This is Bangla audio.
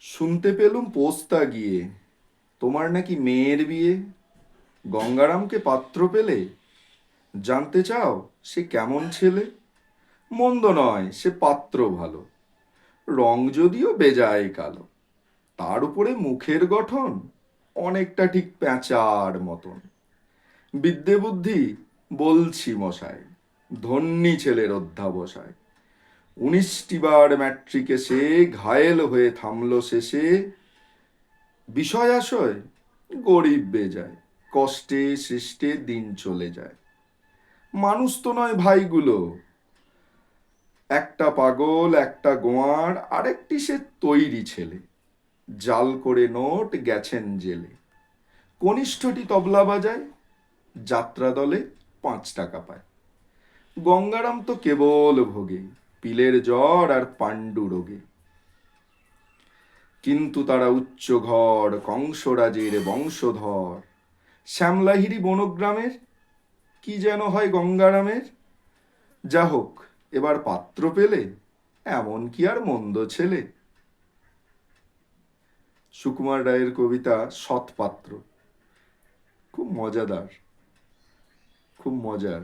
শুনতে পেলুম পোস্তা গিয়ে তোমার নাকি মেয়ের বিয়ে। গঙ্গারামকে পাত্র পেলে? জানতে চাও সে কেমন ছেলে? মন্দ নয়, সে পাত্র ভালো, রং যদিও বেজায় কালো। তার উপরে মুখের গঠন অনেকটা ঠিক প্যাঁচার মতন। বিদ্যে বুদ্ধি বলছি মশাই, ধন্যী ছেলের অধ্যাবসায়। 19টি বার ম্যাট্রিকে সে ঘায়েল হয়ে থামলো শেষে। বিষয় আশয় গরিব বেজায়, কষ্টে সৃষ্টে দিন চলে যায়। মানুষ তো নয় ভাইগুলো, একটা পাগল একটা গোয়ার আরেকটি সে তৈরি ছেলে। জাল করে নোট গেছেন জেলে। কনিষ্ঠটি তবলা বাজায়, যাত্রা দলে 5 টাকা পায়। গঙ্গারাম তো কেবল ভোগে পিলের জ্বর আর পাণ্ডু রোগে। কিন্তু তারা উচ্চ ঘর, কংসরাজের বংশধর। শ্যামলাহিরি বনগ্রামের কি যেন হয় গঙ্গারামের। যা হোক, এবার পাত্র পেলে, এমন কি আর মন্দ ছেলে। সুকুমার রায়ের কবিতা সৎপাত্র। খুব মজাদার, খুব মজার।